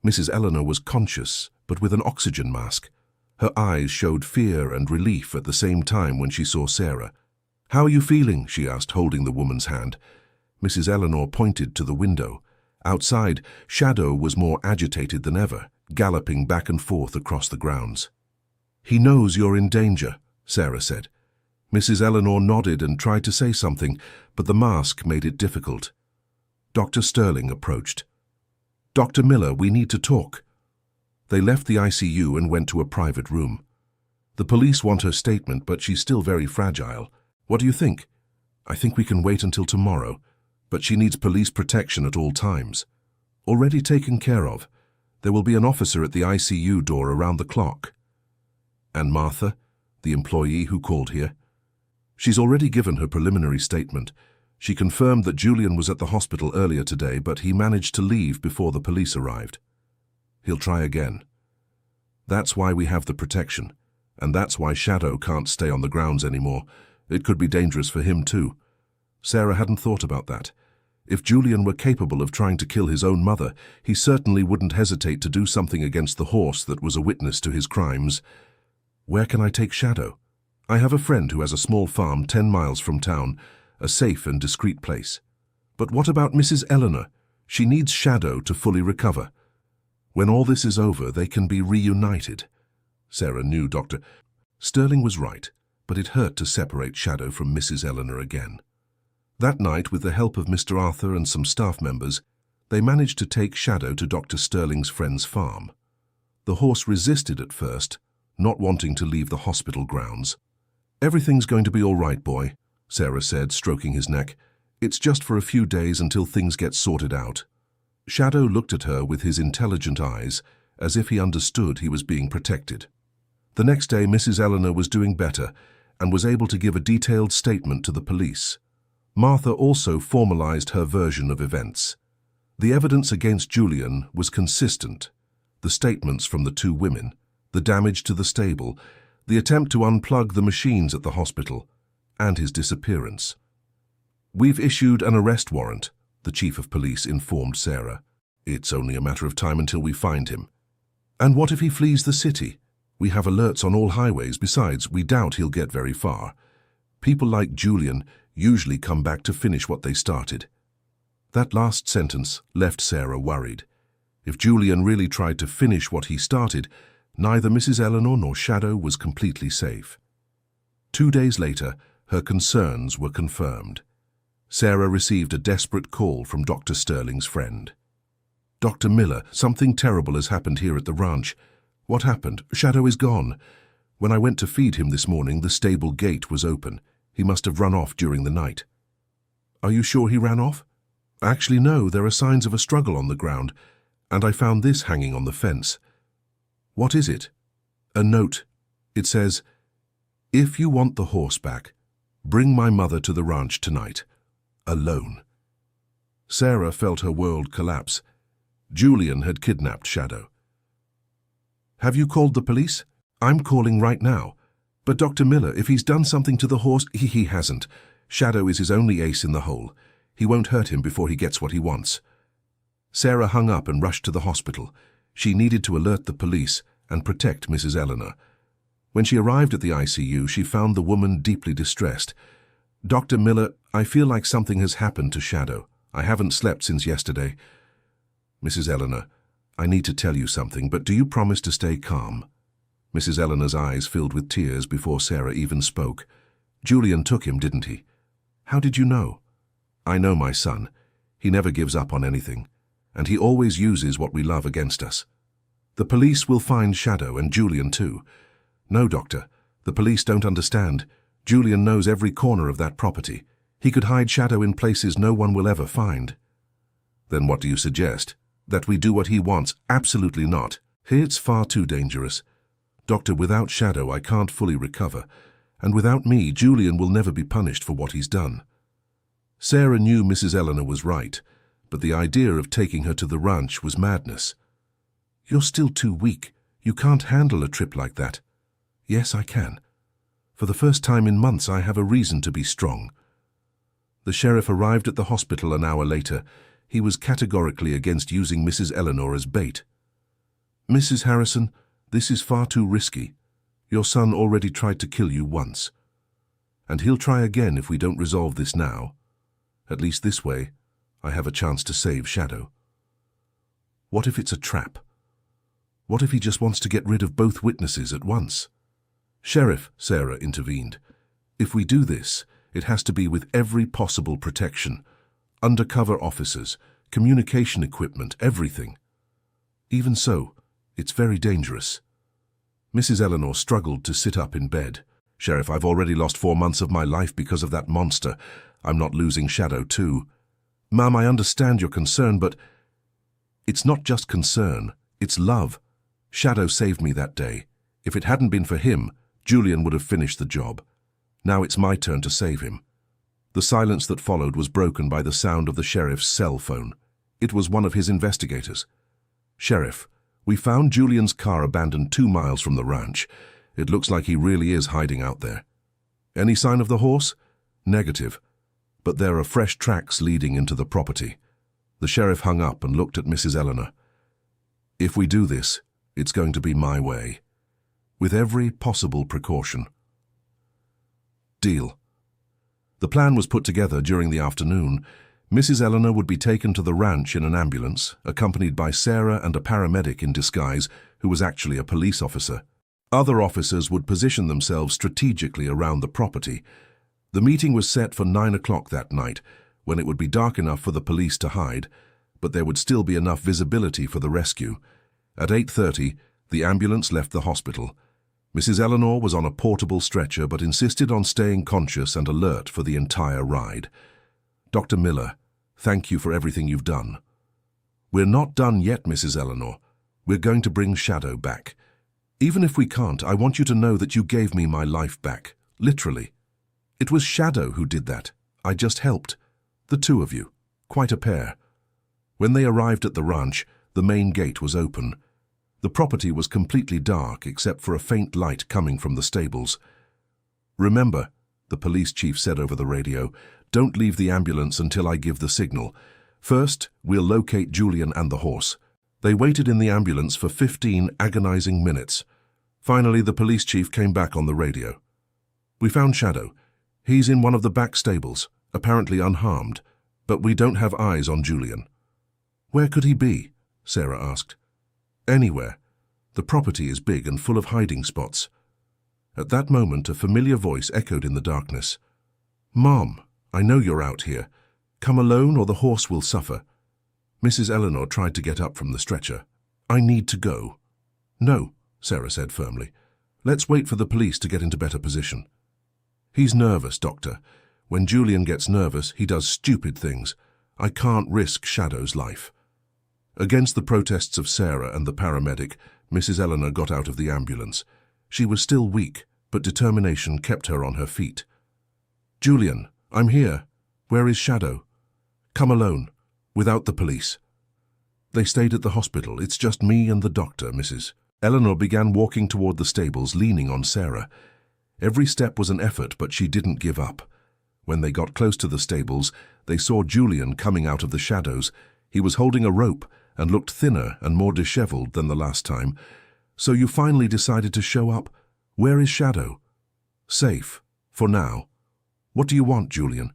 Mrs. Eleanor was conscious, but with an oxygen mask. Her eyes showed fear and relief at the same time when she saw Sarah. How are you feeling? She asked, holding the woman's hand. Mrs. Eleanor pointed to the window. Outside, Shadow was more agitated than ever, galloping back and forth across the grounds. He knows you're in danger, Sarah said. Mrs. Eleanor nodded and tried to say something, but the mask made it difficult. Dr. Sterling approached. Dr. Miller, we need to talk. They left the ICU and went to a private room. The police want her statement, but she's still very fragile. What do you think? I think we can wait until tomorrow, but she needs police protection at all times. Already taken care of. There will be an officer at the ICU door around the clock. And Martha, the employee who called here? She's already given her preliminary statement. She confirmed that Julian was at the hospital earlier today, but he managed to leave before the police arrived. He'll try again. That's why we have the protection, and that's why Shadow can't stay on the grounds anymore. It could be dangerous for him too. Sarah hadn't thought about that. If Julian were capable of trying to kill his own mother, he certainly wouldn't hesitate to do something against the horse that was a witness to his crimes. Where can I take Shadow? I have a friend who has a small farm 10 miles from town, a safe and discreet place. But what about Mrs. Eleanor? She needs Shadow to fully recover. When all this is over, they can be reunited. Sarah knew Dr. Sterling was right, but it hurt to separate Shadow from Mrs. Eleanor again. That night, with the help of Mr. Arthur and some staff members, they managed to take Shadow to Dr. Sterling's friend's farm. The horse resisted at first, not wanting to leave the hospital grounds. "Everything's going to be all right, boy," Sarah said, stroking his neck. "It's just for a few days until things get sorted out." Shadow looked at her with his intelligent eyes, as if he understood he was being protected. The next day, Mrs. Eleanor was doing better and was able to give a detailed statement to the police. Martha also formalized her version of events. The evidence against Julian was consistent. The statements from the two women, the damage to the stable, the attempt to unplug the machines at the hospital, and his disappearance. "We've issued an arrest warrant," the chief of police informed Sarah. "It's only a matter of time until we find him." "And what if he flees the city? We have alerts on all highways. Besides, we doubt he'll get very far. People like Julian usually come back to finish what they started." That last sentence left Sarah worried. If Julian really tried to finish what he started, neither Mrs. Eleanor nor Shadow was completely safe. 2 days later, her concerns were confirmed. Sarah received a desperate call from Dr. Sterling's friend. "Dr. Miller, something terrible has happened here at the ranch." "What happened?" "Shadow is gone. When I went to feed him this morning, the stable gate was open. He must have run off during the night." "Are you sure he ran off?" "Actually, no. There are signs of a struggle on the ground, and I found this hanging on the fence." "What is it?" "A note. It says, 'If you want the horse back, bring my mother to the ranch tonight. Alone.'" Sarah felt her world collapse. Julian had kidnapped Shadow. "Have you called the police?" "I'm calling right now." "But Dr. Miller, if he's done something to the horse..." He hasn't. Shadow is his only ace in the hole. He won't hurt him before he gets what he wants." Sarah hung up and rushed to the hospital. She needed to alert the police and protect Mrs. Eleanor. When she arrived at the ICU, she found the woman deeply distressed. "Dr. Miller, I feel like something has happened to Shadow. I haven't slept since yesterday." "Mrs. Eleanor, I need to tell you something, but do you promise to stay calm?" Mrs. Eleanor's eyes filled with tears before Sarah even spoke. "Julian took him, didn't he?" "How did you know?" "I know my son. He never gives up on anything, and he always uses what we love against us. The police will find Shadow and Julian too." "No, doctor. The police don't understand. Julian knows every corner of that property. He could hide Shadow in places no one will ever find." "Then what do you suggest? That we do what he wants?" "Absolutely not. It's far too dangerous. Doctor, without Shadow, I can't fully recover. And without me, Julian will never be punished for what he's done." Sarah knew Mrs. Eleanor was right, but the idea of taking her to the ranch was madness. "You're still too weak. You can't handle a trip like that." "Yes, I can. For the first time in months, I have a reason to be strong." The sheriff arrived at the hospital an hour later. He was categorically against using Mrs. Eleanor as bait. "Mrs. Harrison, this is far too risky. Your son already tried to kill you once. And he'll try again if we don't resolve this now. At least this way, I have a chance to save Shadow." "What if it's a trap? What if he just wants to get rid of both witnesses at once?" "Sheriff," Sarah intervened, "if we do this, it has to be with every possible protection. Undercover officers, communication equipment, everything. Even so, it's very dangerous." Mrs. Eleanor struggled to sit up in bed. "Sheriff, I've already lost 4 months of my life because of that monster. I'm not losing Shadow too." "Ma'am, I understand your concern, but..." "It's not just concern, it's love. Shadow saved me that day. If it hadn't been for him, Julian would have finished the job. Now it's my turn to save him." The silence that followed was broken by the sound of the sheriff's cell phone. It was one of his investigators. "Sheriff, we found Julian's car abandoned 2 miles from the ranch. It looks like he really is hiding out there." "Any sign of the horse?" "Negative. But there are fresh tracks leading into the property." The sheriff hung up and looked at Mrs. Eleanor. "If we do this, it's going to be my way. with every possible precaution. Deal. The plan was put together during the afternoon. Mrs. Eleanor would be taken to the ranch in an ambulance, accompanied by Sarah and a paramedic in disguise who was actually a police officer. Other officers would position themselves strategically around the property. The meeting was set for 9 o'clock that night, when it would be dark enough for the police to hide, but there would still be enough visibility for the rescue. At 8:30, the ambulance left the hospital. Mrs. Eleanor was on a portable stretcher but insisted on staying conscious and alert for the entire ride. "Dr. Miller, thank you for everything you've done." "We're not done yet, Mrs. Eleanor. We're going to bring Shadow back. Even if we can't, I want you to know that you gave me my life back, literally. It was Shadow who did that. I just helped. The two of you. Quite a pair." When they arrived at the ranch, the main gate was open. The property was completely dark except for a faint light coming from the stables. "Remember," the police chief said over the radio, "don't leave the ambulance until I give the signal. First, we'll locate Julian and the horse." They waited in the ambulance for 15 agonizing minutes. Finally, the police chief came back on the radio. "We found Shadow. He's in one of the back stables, apparently unharmed, but we don't have eyes on Julian." "Where could he be?" Sarah asked. "Anywhere. The property is big and full of hiding spots." At that moment, a familiar voice echoed in the darkness. "Mom, I know you're out here. Come alone or the horse will suffer." Mrs. Eleanor tried to get up from the stretcher. "I need to go." "No," Sarah said firmly. "Let's wait for the police to get into better position." "He's nervous, Doctor. When Julian gets nervous, he does stupid things. I can't risk Shadow's life." Against the protests of Sarah and the paramedic, Mrs. Eleanor got out of the ambulance. She was still weak, but determination kept her on her feet. "Julian, I'm here. Where is Shadow?" "Come alone, without the police." They stayed at the hospital. "It's just me and the doctor, Mrs." Eleanor began walking toward the stables, leaning on Sarah. Every step was an effort, but she didn't give up. When they got close to the stables, they saw Julian coming out of the shadows. He was holding a rope and looked thinner and more disheveled than the last time. "So you finally decided to show up? Where is Shadow?" "Safe, for now." "What do you want, Julian?"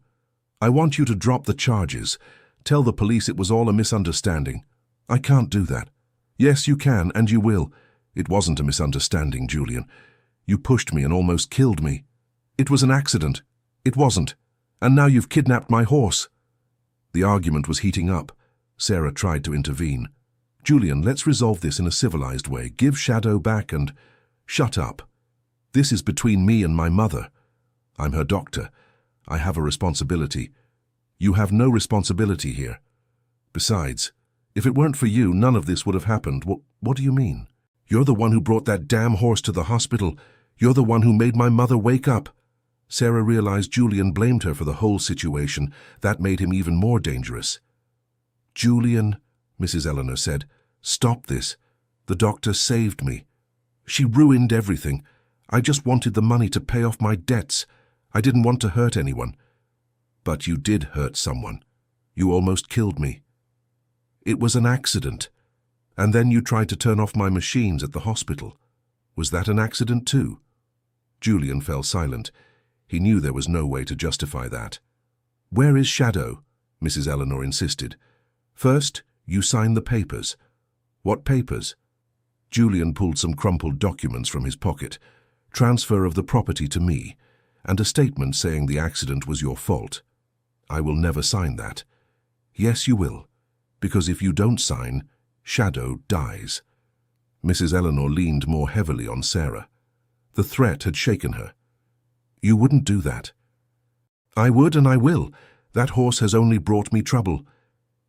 "I want you to drop the charges. Tell the police it was all a misunderstanding." "I can't do that." "Yes, you can, and you will." "It wasn't a misunderstanding, Julian. You pushed me and almost killed me." "It was an accident." "It wasn't. And now you've kidnapped my horse." The argument was heating up. Sarah tried to intervene. "Julian, let's resolve this in a civilized way. Give Shadow back and—" "Shut up. This is between me and my mother. I'm her doctor. I have a responsibility. You have no responsibility here. Besides, if it weren't for you, none of this would have happened." What do you mean?" "You're the one who brought that damn horse to the hospital. You're the one who made my mother wake up." Sarah realized Julian blamed her for the whole situation. That made him even more dangerous. "Julian," Mrs. Eleanor said, "stop this. The doctor saved me. She ruined everything. I just wanted the money to pay off my debts. I didn't want to hurt anyone." "But you did hurt someone. You almost killed me." "It was an accident. And then you tried to turn off my machines at the hospital. Was that an accident too?" Julian fell silent. He knew there was no way to justify that. "Where is Shadow?" Mrs. Eleanor insisted. "First, you sign the papers." "What papers?" Julian pulled some crumpled documents from his pocket. "Transfer of the property to me, and a statement saying the accident was your fault." "I will never sign that." "Yes, you will, because if you don't sign, Shadow dies." Mrs. Eleanor leaned more heavily on Sarah. The threat had shaken her. "You wouldn't do that." "I would and I will. That horse has only brought me trouble.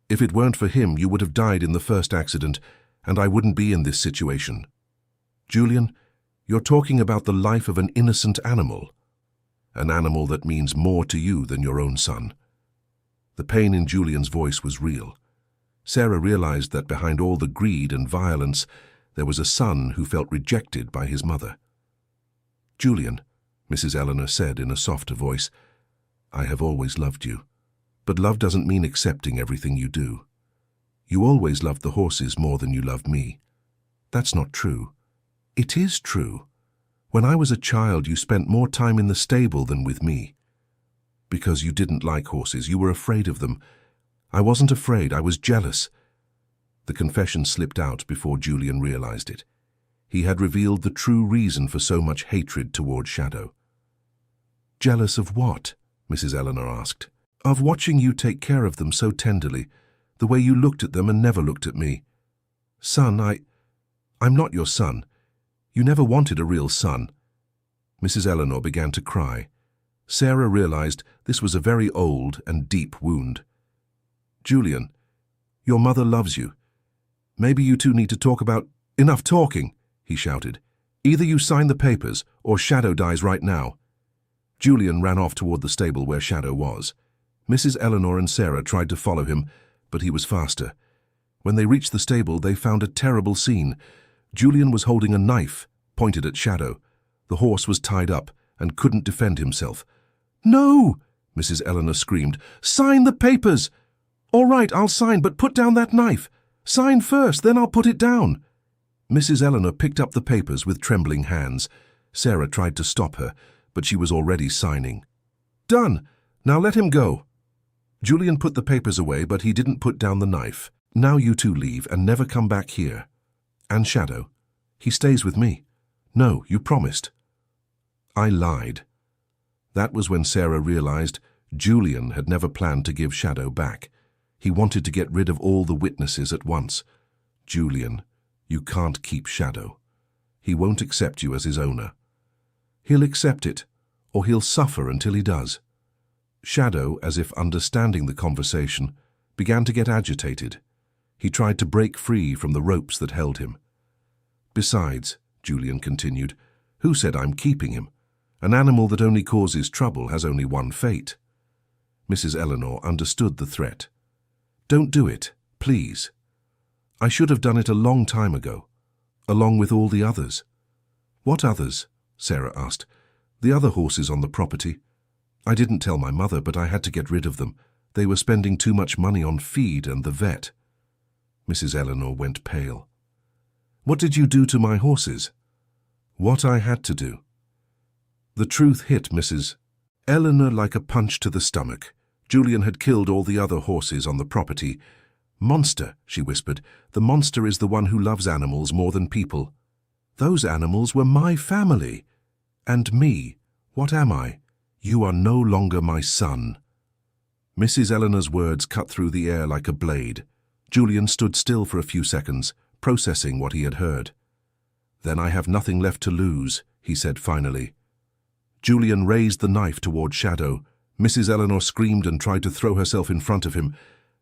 If it weren't for him, you would have died in the first accident, and I wouldn't be in this situation." "Julian, you're talking about the life of an innocent animal. An animal that means more to you than your own son." The pain in Julian's voice was real. Sarah realized that behind all the greed and violence, there was a son who felt rejected by his mother. "Julian," Mrs. Eleanor said in a softer voice, "I have always loved you. But love doesn't mean accepting everything you do. You always loved the horses more than you loved me." "That's not true." "It is true. When I was a child, you spent more time in the stable than with me. Because you didn't like horses, you were afraid of them. I wasn't afraid, I was jealous. The confession slipped out before Julian realized it. He had revealed the true reason for so much hatred toward Shadow. Jealous of what? Mrs. Eleanor asked. Of watching you take care of them so tenderly, the way you looked at them and never looked at me. Son, I'm not your son. You never wanted a real son. Mrs. Eleanor began to cry. Sarah realized this was a very old and deep wound. Julian, your mother loves you. Maybe you two need to talk about— Enough talking, he shouted. Either you sign the papers or Shadow dies right now. Julian ran off toward the stable where Shadow was. Mrs. Eleanor and Sarah tried to follow him, but he was faster. When they reached the stable, they found a terrible scene. Julian was holding a knife pointed at Shadow. The horse was tied up and couldn't defend himself. No! Mrs. Eleanor screamed. Sign the papers! All right, I'll sign, but put down that knife. Sign first, then I'll put it down. Mrs. Eleanor picked up the papers with trembling hands. Sarah tried to stop her, but she was already signing. Done! Now let him go. Julian put the papers away, but he didn't put down the knife. Now you two leave and never come back here. And Shadow? He stays with me. No, you promised. I lied. That was when Sarah realized Julian had never planned to give Shadow back. He wanted to get rid of all the witnesses at once. Julian, you can't keep Shadow. He won't accept you as his owner. He'll accept it, or he'll suffer until he does. Shadow, as if understanding the conversation, began to get agitated. He tried to break free from the ropes that held him. Besides, Julian continued, who said I'm keeping him? An animal that only causes trouble has only one fate. Mrs. Eleanor understood the threat. Don't do it, please. I should have done it a long time ago, along with all the others. What others? Sarah asked. The other horses on the property. I didn't tell my mother, but I had to get rid of them. They were spending too much money on feed and the vet. Mrs. Eleanor went pale. What did you do to my horses? What I had to do. The truth hit Mrs. Eleanor like a punch to the stomach. Julian had killed all the other horses on the property. Monster, she whispered. The monster is the one who loves animals more than people. Those animals were my family. And me, what am I? You are no longer my son. Mrs. Eleanor's words cut through the air like a blade. Julian stood still for a few seconds, processing what he had heard. Then I have nothing left to lose, he said finally. Julian raised the knife toward Shadow. Mrs. Eleanor screamed and tried to throw herself in front of him,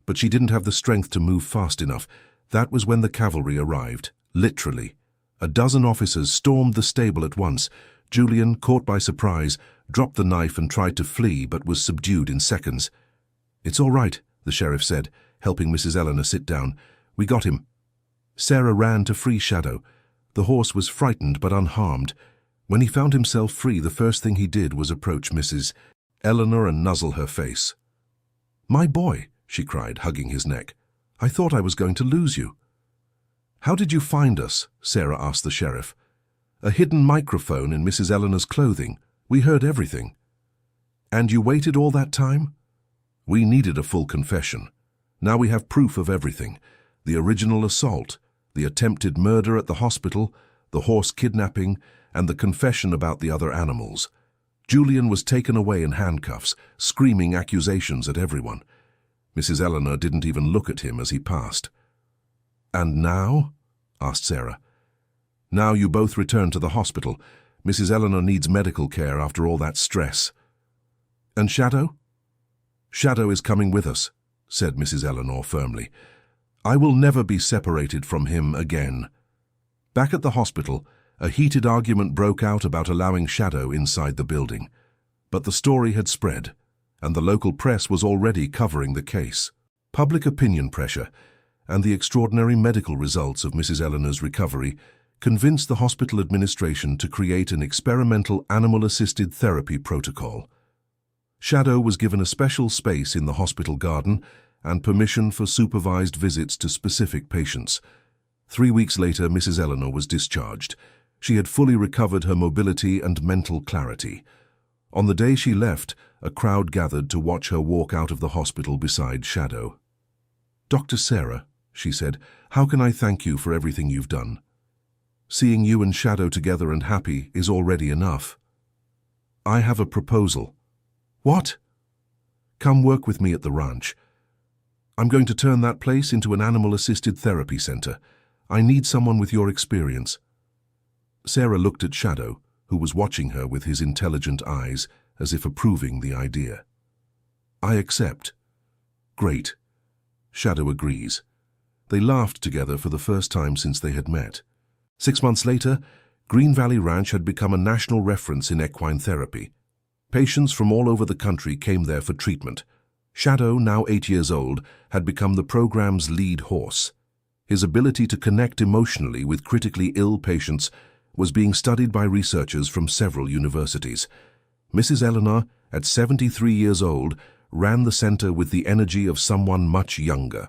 but she didn't have the strength to move fast enough. That was when the cavalry arrived, literally. A dozen officers stormed the stable at once. Julian, caught by surprise, dropped the knife and tried to flee, but was subdued in seconds. It's all right, the sheriff said, helping Mrs. Eleanor sit down. We got him. Sarah ran to free Shadow. The horse was frightened but unharmed. When he found himself free, the first thing he did was approach Mrs. Eleanor and nuzzle her face. My boy, she cried, hugging his neck. I thought I was going to lose you. How did you find us? Sarah asked the sheriff. A hidden microphone in Mrs. Eleanor's clothing. We heard everything. And you waited all that time? We needed a full confession. Now we have proof of everything. The original assault, the attempted murder at the hospital, the horse kidnapping, and the confession about the other animals. Julian was taken away in handcuffs, screaming accusations at everyone. Mrs. Eleanor didn't even look at him as he passed. And now? Asked Sarah. Now you both return to the hospital. Mrs. Eleanor needs medical care after all that stress. And Shadow? Shadow is coming with us, said Mrs. Eleanor firmly. I will never be separated from him again. Back at the hospital, a heated argument broke out about allowing Shadow inside the building. But the story had spread, and the local press was already covering the case. Public opinion pressure and the extraordinary medical results of Mrs. Eleanor's recovery convinced the hospital administration to create an experimental animal-assisted therapy protocol. Shadow was given a special space in the hospital garden and permission for supervised visits to specific patients. 3 weeks later, Mrs. Eleanor was discharged. She had fully recovered her mobility and mental clarity. On the day she left, a crowd gathered to watch her walk out of the hospital beside Shadow. "Dr. Sarah," she said, "how can I thank you for everything you've done? Seeing you and Shadow together and happy is already enough. I have a proposal." "What?" "Come work with me at the ranch. I'm going to turn that place into an animal-assisted therapy center. I need someone with your experience." Sarah looked at Shadow, who was watching her with his intelligent eyes, as if approving the idea. "I accept." "Great." Shadow agrees. They laughed together for the first time since they had met. 6 months later, Green Valley Ranch had become a national reference in equine therapy. Patients from all over the country came there for treatment. Shadow, now 8 years old, had become the program's lead horse. His ability to connect emotionally with critically ill patients was being studied by researchers from several universities. Mrs. Eleanor, at 73 years old, ran the center with the energy of someone much younger.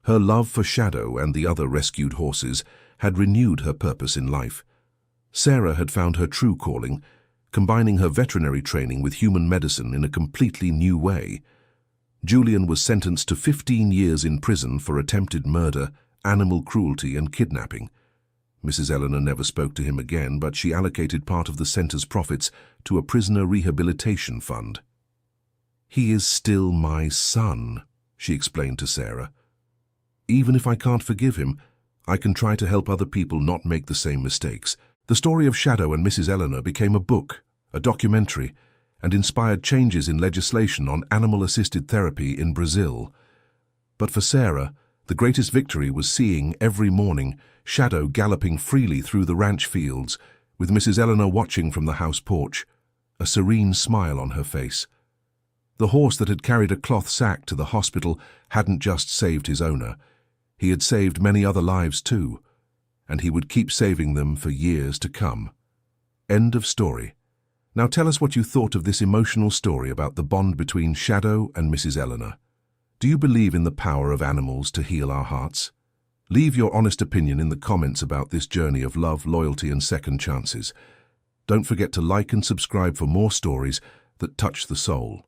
Her love for Shadow and the other rescued horses had renewed her purpose in life. Sarah had found her true calling, combining her veterinary training with human medicine in a completely new way. Julian was sentenced to 15 years in prison for attempted murder, animal cruelty, and kidnapping. Mrs. Eleanor never spoke to him again, but she allocated part of the center's profits to a prisoner rehabilitation fund. "He is still my son," she explained to Sarah. "Even if I can't forgive him, I can try to help other people not make the same mistakes." The story of Shadow and Mrs. Eleanor became a book, a documentary, and inspired changes in legislation on animal-assisted therapy in Brazil. But for Sarah, the greatest victory was seeing, every morning, Shadow galloping freely through the ranch fields, with Mrs. Eleanor watching from the house porch, a serene smile on her face. The horse that had carried a cloth sack to the hospital hadn't just saved his owner. He had saved many other lives too, and he would keep saving them for years to come. End of story. Now tell us what you thought of this emotional story about the bond between Shadow and Mrs. Eleanor. Do you believe in the power of animals to heal our hearts? Leave your honest opinion in the comments about this journey of love, loyalty, and second chances. Don't forget to like and subscribe for more stories that touch the soul.